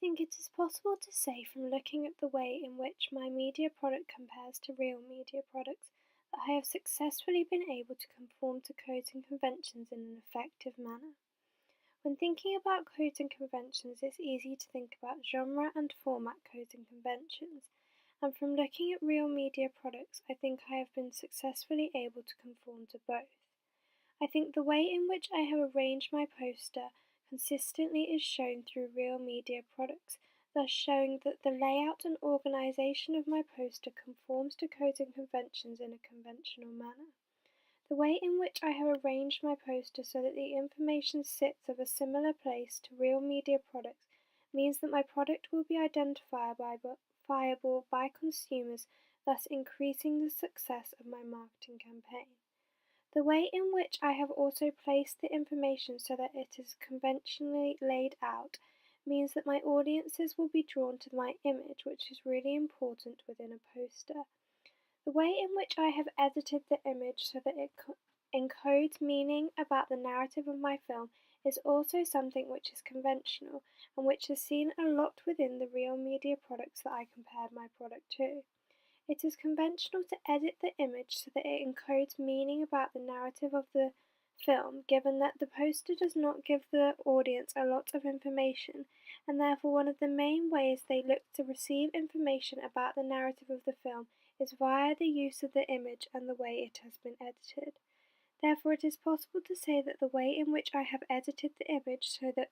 think it is possible to say from looking at the way in which my media product compares to real media products that I have successfully been able to conform to codes and conventions in an effective manner. When thinking about codes and conventions, it's easy to think about genre and format codes and conventions, and from looking at real media products, I think I have been successfully able to conform to both. I think the way in which I have arranged my poster consistently is shown through real media products, thus showing that the layout and organisation of my poster conforms to codes and conventions in a conventional manner. The way in which I have arranged my poster so that the information sits of a similar place to real media products means that my product will be identifiable by consumers, thus increasing the success of my marketing campaign. The way in which I have also placed the information so that it is conventionally laid out means that my audiences will be drawn to my image, which is really important within a poster. The way in which I have edited the image so that it encodes meaning about the narrative of my film is also something which is conventional and which is seen a lot within the real media products that I compared my product to. It is conventional to edit the image so that it encodes meaning about the narrative of the film, given that the poster does not give the audience a lot of information, and therefore one of the main ways they look to receive information about the narrative of the film is via the use of the image and the way it has been edited. Therefore, it is possible to say that the way in which I have edited the image so that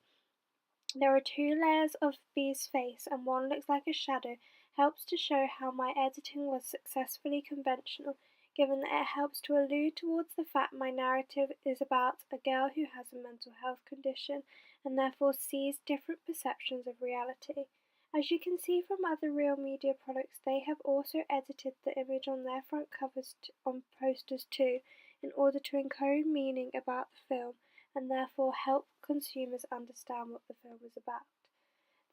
there are two layers of B's face and one looks like a shadow helps to show how my editing was successfully conventional, given that it helps to allude towards the fact my narrative is about a girl who has a mental health condition and therefore sees different perceptions of reality. As you can see from other real media products, they have also edited the image on their front covers on posters too, in order to encode meaning about the film and therefore help consumers understand what the film is about.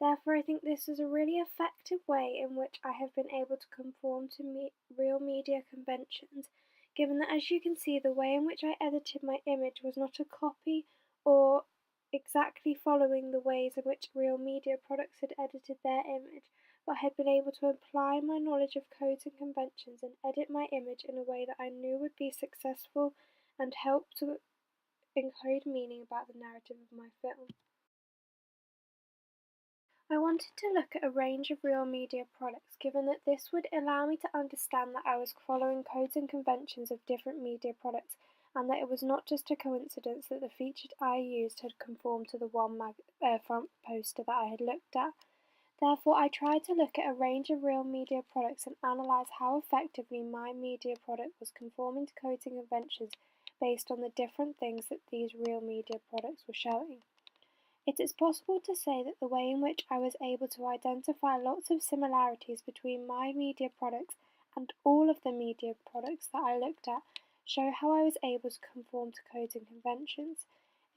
Therefore, I think this is a really effective way in which I have been able to conform to real media conventions, given that, as you can see, the way in which I edited my image was not a copy or exactly following the ways in which real media products had edited their image, but I had been able to apply my knowledge of codes and conventions and edit my image in a way that I knew would be successful and help to encode meaning about the narrative of my film. I wanted to look at a range of real media products, given that this would allow me to understand that I was following codes and conventions of different media products, and that it was not just a coincidence that the featured I used had conformed to the one front poster that I had looked at. Therefore, I tried to look at a range of real media products and analyse how effectively my media product was conforming to codes and conventions based on the different things that these real media products were showing. It is possible to say that the way in which I was able to identify lots of similarities between my media products and all of the media products that I looked at show how I was able to conform to codes and conventions.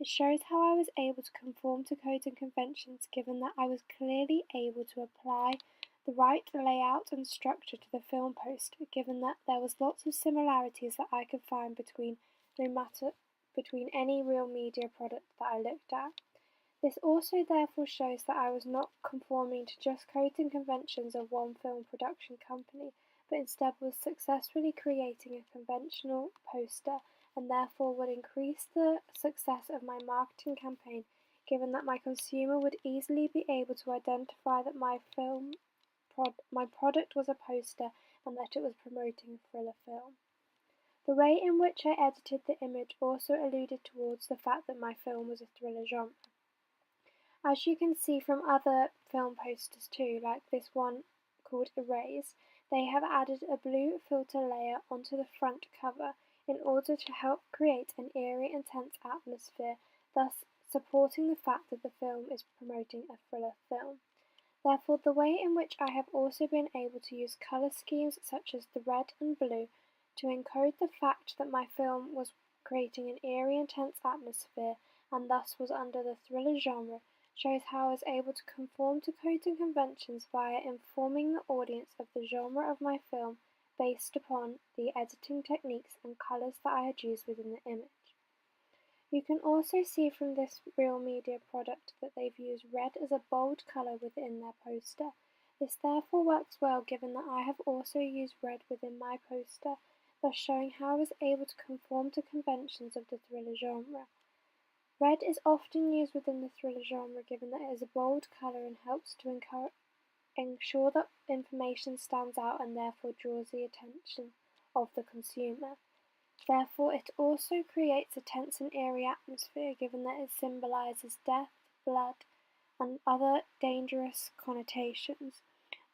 It shows how I was able to conform to codes and conventions given that I was clearly able to apply the right layout and structure to the film poster, given that there was lots of similarities that I could find between any real media product that I looked at. This also therefore shows that I was not conforming to just codes and conventions of one film production company, but instead was successfully creating a conventional poster and therefore would increase the success of my marketing campaign, given that my consumer would easily be able to identify that my product was a poster and that it was promoting a thriller film. The way in which I edited the image also alluded towards the fact that my film was a thriller genre. As you can see from other film posters too, like this one called Erase, they have added a blue filter layer onto the front cover in order to help create an eerie and tense atmosphere, thus supporting the fact that the film is promoting a thriller film. Therefore, the way in which I have also been able to use colour schemes such as the red and blue to encode the fact that my film was creating an eerie and tense atmosphere and thus was under the thriller genre shows how I was able to conform to codes and conventions via informing the audience of the genre of my film based upon the editing techniques and colours that I had used within the image. You can also see from this Real Media product that they've used red as a bold colour within their poster. This therefore works well given that I have also used red within my poster, thus showing how I was able to conform to conventions of the thriller genre. Red is often used within the thriller genre given that it is a bold colour and helps to ensure that information stands out and therefore draws the attention of the consumer. Therefore, it also creates a tense and eerie atmosphere given that it symbolises death, blood, and other dangerous connotations.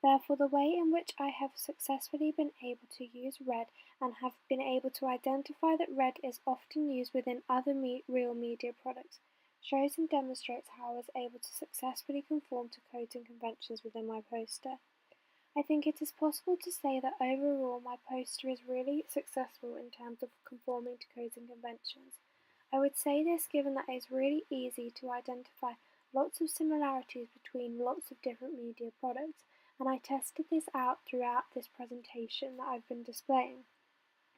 Therefore, the way in which I have successfully been able to use red and have been able to identify that red is often used within other Real Media products shows and demonstrates how I was able to successfully conform to codes and conventions within my poster. I think it is possible to say that overall my poster is really successful in terms of conforming to codes and conventions. I would say this given that it is really easy to identify lots of similarities between lots of different media products, and I tested this out throughout this presentation that I've been displaying.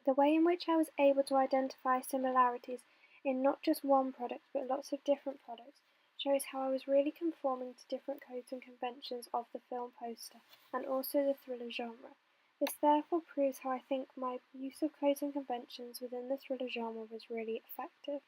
The way in which I was able to identify similarities in not just one product but lots of different products shows how I was really conforming to different codes and conventions of the film poster and also the thriller genre. This therefore proves how I think my use of codes and conventions within the thriller genre was really effective.